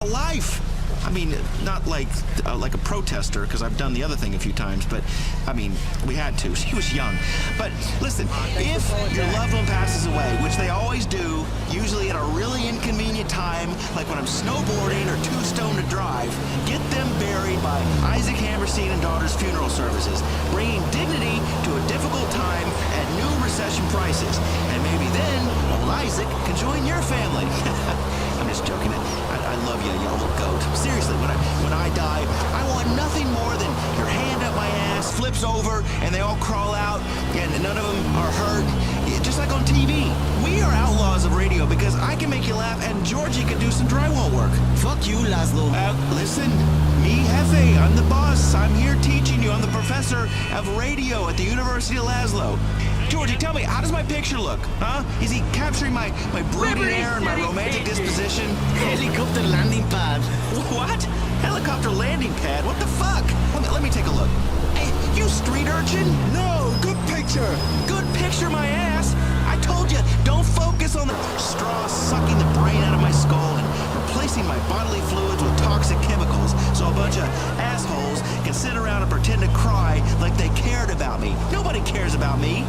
life. I mean, not like a protester, because I've done the other thing a few times, but, I mean, we had to. She was young. But, listen, if your loved one passes away, which they always do, usually at a really inconvenient time, like when I'm snowboarding or too stoned to drive, get them buried by Isaac Hammerstein and Daughter's funeral services, bringing dignity to a difficult time at new recession prices. And maybe then, old Isaac can join your family. I'm just joking. I love you, you old goat. Seriously, when I die, I want nothing more than your hand up my ass, flips over, and they all crawl out, and none of them are hurt. Just like on TV. We are outlaws of radio because I can make you laugh and Georgie can do some drywall work. Fuck you, Laszlo. Listen, me Jefe, I'm the boss. I'm here teaching you. I'm the professor of radio at the University of Laszlo. Georgie, tell me, how does my picture look? Huh? Is he capturing my brooding air and my romantic disposition? Helicopter landing pad. What? Helicopter landing pad? What the fuck? Let me take a look. Hey, you street urchin? No, good picture. Good picture, my ass. I told you, don't focus on the straw sucking the brain out of my skull and replacing my bodily fluids with toxic chemicals so a bunch of assholes can sit around and pretend to cry like they cared about me. Nobody cares about me.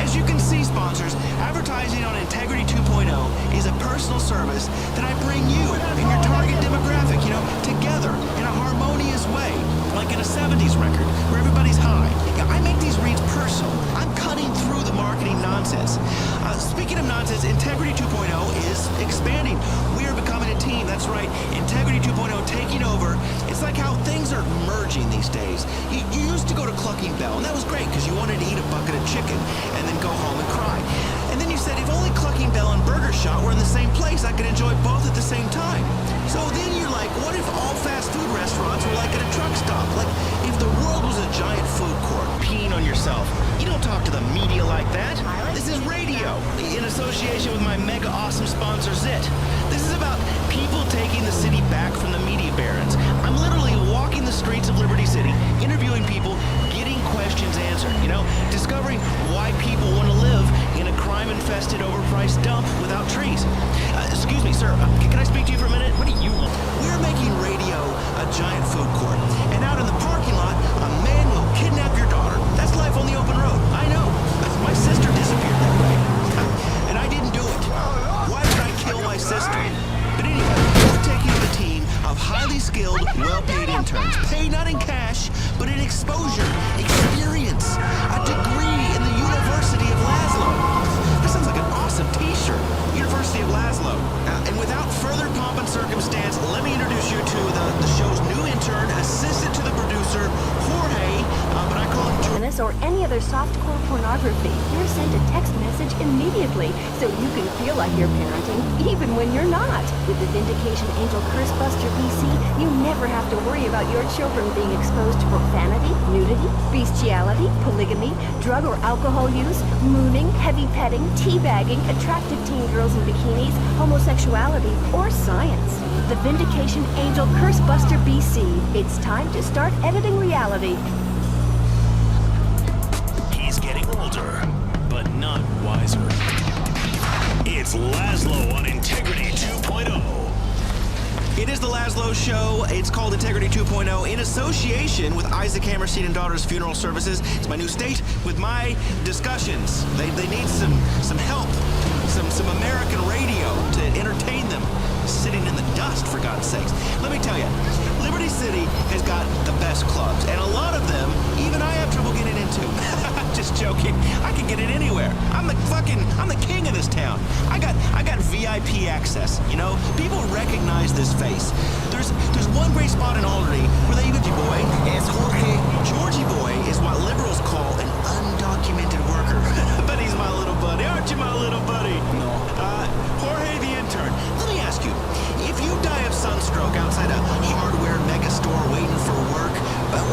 As you can see, sponsors, advertising on Integrity 2.0 is a personal service that I bring you and your target demographic, together in a harmonious way, like in a 70s record where everybody's high. Yeah, I make these reads personal. I'm cutting through the marketing nonsense. Speaking of nonsense, Integrity 2.0 is expanding. We are becoming a team. That's right. Integrity 2.0 taking over. It's like how things are merging these days. You used to go to Clucking Bell, and that was great because you wanted to eat a bucket of chicken and then go home and cry. And then you said, if only Clucking Bell and Burger Shot were in the same place, I could enjoy both at the same time. So then you're like, what if all fast food restaurants were like at a truck stop? Like, if the world was a giant food court, peeing on yourself. You don't talk to the media like that. This is radio, in association with my mega awesome sponsor, Zit. This is about people taking the city back from the media barons. I'm literally walking the streets of Liberty City, interviewing people, getting questions answered, discovering why people want to live in a crime-infested, overpriced dump without trees. Excuse me, sir, can I speak to you for a minute? What do you want? We're making radio a giant food court, and out in the parking lot, a man will kidnap your daughter. That's life on the open road. I know. My sister disappeared that way. And I didn't do it. Why did I kill my sister? But anyway, we're taking a team of highly skilled, well-paid interns. Paid not in cash, but in exposure, experience, a degree in the University of Laszlo. That sounds like an awesome t-shirt. University of Laszlo. And without further pomp and circumstance, let me introduce you to the show's new intern, assistant to the producer, Jorge, but I call him Jorge. Or any other softcore pornography, you're sent a text message immediately so you can feel like you're parenting even when you're not. With the Vindication Angel Cursebuster PC, you never have to worry about your children being exposed to profanity, nudity, bestiality, polygamy, drug or alcohol use, mooning, heavy petting, teabagging, attractive teen girls in bikinis, homosexuality, or science. The Vindication Angel Cursebuster BC. It's time to start editing reality. He's getting older, but not wiser. It's Laszlo on Integrity 2.0. It is the Laszlo Show. It's called Integrity 2.0 in association with Isaac Hammerstein and Daughter's Funeral Services. It's my new state with my discussions. They need some help, some American radio to entertain them. Sitting in the dust, for God's sakes. Let me tell you, Liberty City has got the best clubs, and a lot of them, even I have trouble getting into. Just joking. I can get in anywhere. I'm the king of this town. I got VIP access, People recognize this face. There's one great spot in Alderney where they even Boy. It's Jorge. Georgie Boy is what liberals call an undocumented worker. But he's my little buddy. Aren't you my little buddy? No. Jorge the intern. Let me ask you, if you die of sunstroke outside a hardware mega store waiting for work,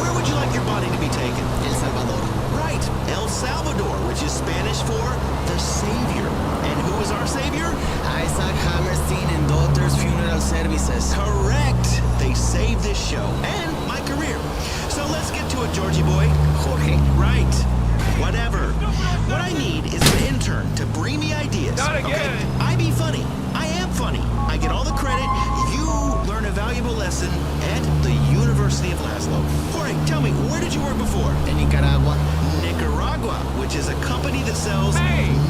where would you like your body to be taken? El Salvador. Right, El Salvador, which is Spanish for the Savior. And who is our Savior? Isaac Hammerstein and Daughter's Funeral Services. Correct. They saved this show and my career. So let's get to it, Georgie boy. Jorge. Right. Whatever. What I need is an intern to bring me ideas. Not again. Okay? I be funny. I am funny. I get all the credit. If you Wisconsin, and the University of Laszlo. Jorge, tell me, where did you work before? In Nicaragua. Nicaragua, which is a company that sells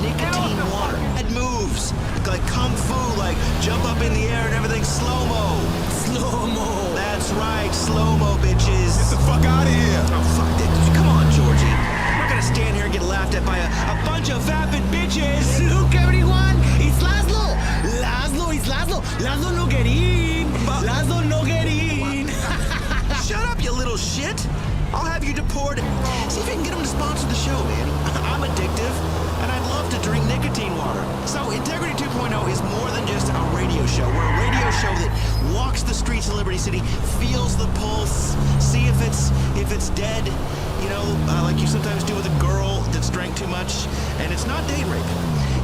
nicotine water. It moves like kung fu, like jump up in the air and everything slow-mo. Slow-mo. That's right, slow-mo, bitches. Get the fuck out of here. Oh, fuck that. Come on, Georgie. I'm not gonna stand here and get laughed at by a bunch of vapid bitches. Look, everyone, it's Laszlo. Laszlo, it's Laszlo. Laszlo no get in. Laszlo no get in. Shut up, you little shit. I'll have you deported. See if you can get them to sponsor the show, man. I'm addictive, and I'd love to drink nicotine water. So Integrity 2.0 is more than just a radio show. We're a radio show that walks the streets of Liberty City, feels the pulse, see if it's dead, you know, like you sometimes do with a girl that's drank too much, and it's not date rape.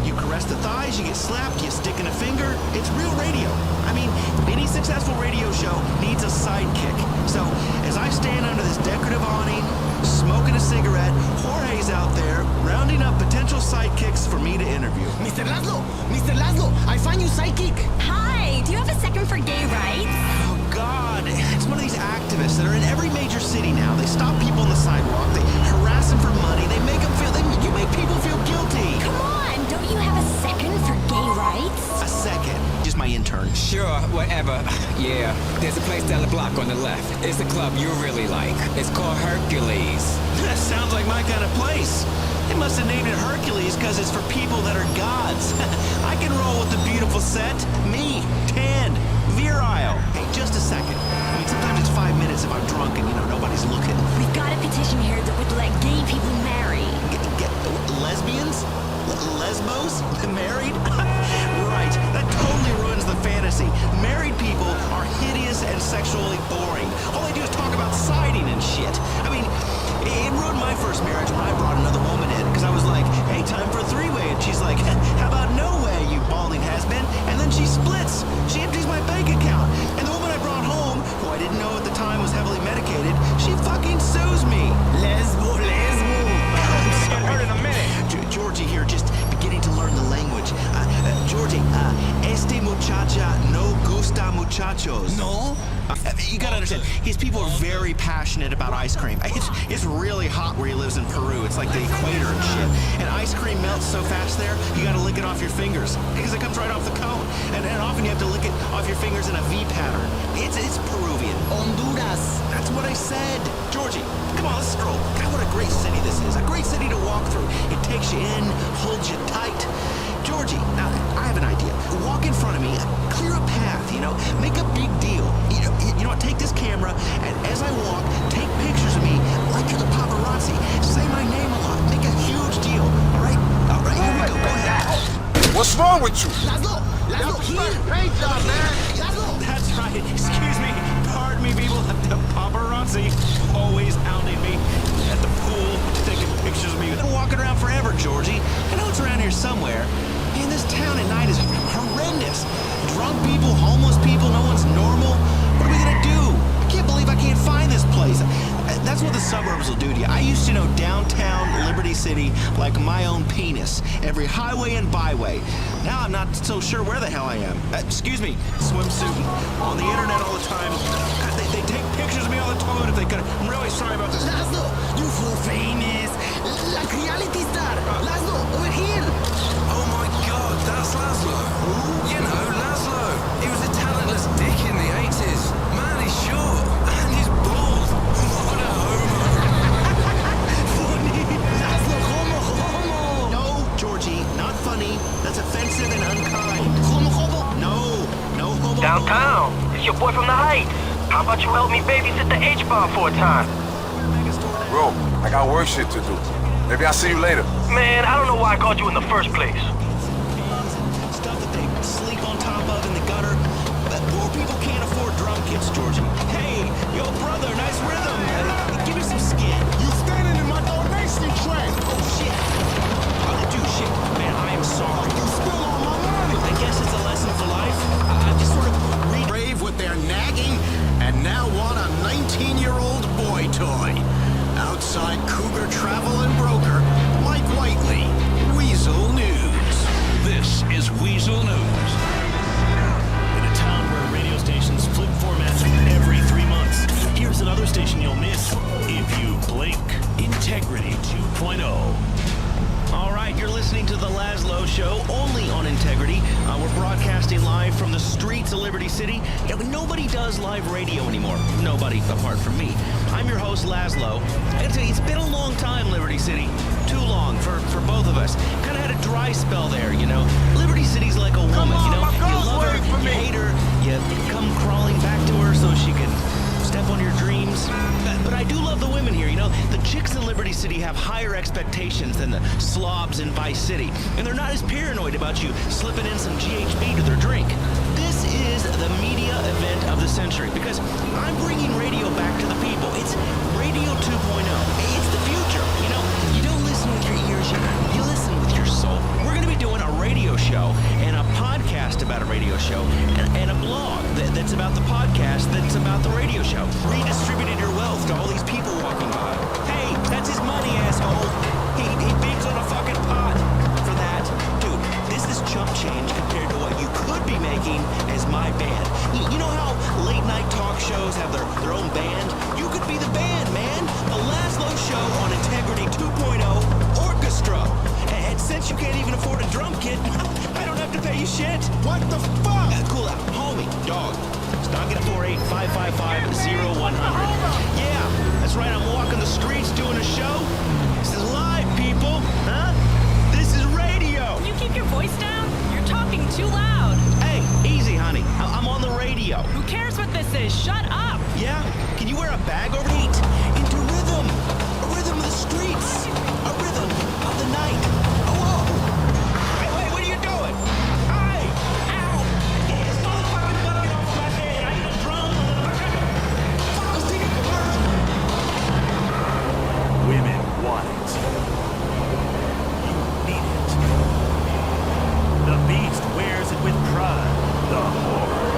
You caress the thighs, you get slapped, you stick in a finger. It's real radio. I mean, any successful radio show needs a sidekick. So, as I stand under this decorative awning, smoking a cigarette, Jorge's out there rounding up potential sidekicks for me to interview. Mr. Laszlo, I find you psychic. Hi, do you have a second for gay rights? Oh, God. It's one of these activists that are in every major city now. They stop people on the sidewalk, they harass them for money, they make them feel, you make people feel guilty. Come on, don't you have a second for gay rights? A second. Just my intern. Sure, whatever. Yeah, there's a place down the block on the left. It's a club you really like. It's called Hercules. That sounds like my kind of place. They must have named it Hercules because it's for people that are gods. I can roll with the beautiful set. Me, tanned, virile. Hey, just a second. I mean, sometimes it's 5 minutes if I'm drunk and, nobody's looking. We've got a petition here that would let gay people marry. Get lesbians? Lesbos? Married? Right. That totally ruins the fantasy. Married people are hideous and sexually boring. All they do is talk about siding and shit. I mean, it ruined my first marriage when I brought another woman in, because I was like, hey, time for a three-way, and she's like, how about no way, you balding has-been? And then she splits. She empties my bank account. And the woman I brought home, who I didn't know at the time was heavily medicated, she fucking sues me. Lesbo. Get hurt in a minute. Georgie here, just beginning to learn the language. Georgie, este muchacha no gusta muchachos. No? You gotta understand, his people are very passionate about ice cream. It's really hot where he lives in Peru. It's like the equator and shit. And ice cream melts so fast there, you gotta lick it off your fingers because it comes right off the cone. And often you have to lick it off your fingers in a V pattern. It's Peruvian. Honduras. That's what I said. Georgie, come on, let's stroll. God, what a great city this is. A great city to walk through. It takes you in, holds you tight. Georgie, now, I have an idea. Walk in front of me, clear a path, make a big deal. You know what, take this camera, and as I walk, take pictures of me like you're the paparazzi. Say my name a lot, make a huge deal. All right, here we go. Go ahead. What's wrong with you? Laszlo, here. Paint job, man. Laszlo. That's right. Excuse me. Pardon me, people. The paparazzi always hounding me at the pool, taking pictures of me. I've been walking around forever, Georgie. I know it's around here somewhere. Man, this town at night is horrendous. Drunk people, homeless people, no one's normal. What are we gonna do? I can't believe I can't find this place. That's what the suburbs will do to you. I used to know downtown Liberty City like my own penis. Every highway and byway. Now I'm not so sure where the hell I am. Excuse me, swimsuit on the internet all the time. God, they take pictures of me all the time if they could. I'm really sorry about this. Laszlo, you feel famous. Like reality star. Laszlo, over here. Oh my God, that's Laszlo. You know, Laszlo. He was a talentless dick in the 80s. Man, he's short. And he's bald. What a homo. Funny. Laszlo, homo. No, Georgie, not funny. That's offensive and unkind. Homo. No homo. Downtown. It's your boy from the Heights. How about you help me babysit the H-bar for a time? Bro, I got work shit to do. Maybe I'll see you later. Man, I don't know why I called you in the first place. Stuff that they sleep on top of in the gutter. But poor people can't afford drum kits, Georgie. Hey, yo, brother, nice rhythm. Give me some skin. You standing in my donation tray. Oh, shit. Dude, shit. Man, I am sorry. You spill all my money. I guess it's a lesson for life. I just sort of Brave with their nagging, and now want a 19-year-old boy toy. Outside Cougar Travel and Broker, Mike Whiteley, Weasel News. broadcasting live from the streets of Liberty City. Yeah, but nobody does live radio anymore. Nobody, apart from me. I'm your host, Laszlo. I gotta tell you, it's been a long time, Liberty City. Too long for both of us. Kind of had a dry spell there, you know. Liberty City's like a woman, you know. You love her, you hate her, you come crawling back to her so she can step on your dreams. But I do love the women here, you know. The chicks in Liberty City have higher expectations than the slobs in Vice City. And they're not as paranoid about you slipping in some GHB to their drink. This is the media event of the century because I'm bringing radio back to the people. It's Radio 2.0. It's the future, you know. You don't listen with your ears, you listen with your soul. We're going to be doing a radio show and a podcast about a radio show and a blog that's about the podcast that's about the radio show. Redistributed your wealth to all these people walking by. Hey, that's his money, asshole. He bigs on a fucking pot for that. Dude, this is chump change compared to what you could be making as my band. You know how late night talk shows have their own band? You could be the band, man. The Laszlo Show on Integrity 2.0 Orchestra. And since you can't even afford a drum kit, I don't have to pay you shit. What the fuck? Cool out. Homie, dog. Stock it at 485550100. Yeah, that's right. I'm walking the streets doing a show. This is live, people. Huh? This is radio. Can you keep your voice down? You're talking too loud. Hey, easy, honey. I'm on the radio. Who cares what this is? Shut up. Yeah? Can you wear a bag over heat? Into rhythm. A rhythm of the streets. A rhythm of the night. Oh, whoa. Wait, what are you doing? Hey! Ow! It's so fucking bugging off my head. I need a drum. Women want it. You need it. The beast wears it with pride. The horror.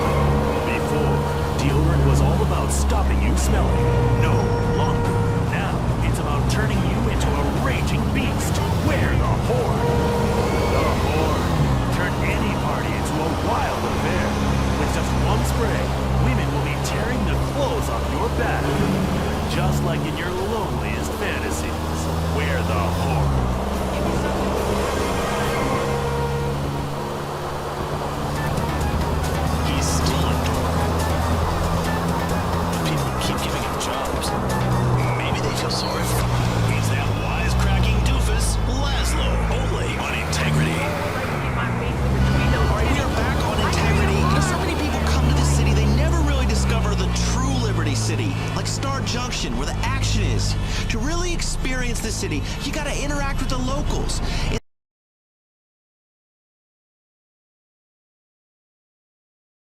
Before, deodorant was all about stopping you smelling. No longer. Now, it's about turning you into a raging beast. Wear the horde. The horde. Turn any party into a wild affair. With just one spray, women will be tearing the clothes off your back. Just like in your loneliest fantasies. Wear the horde. He's still a dork. People keep giving him jobs. Maybe they feel sorry for him. He's that wisecracking doofus, Laszlo, only on Integrity. All right, we are back on Integrity. You know, so many people come to this city, they never really discover the true Liberty City, like Star Junction, where the action is. To really experience the city, you gotta interact with the locals.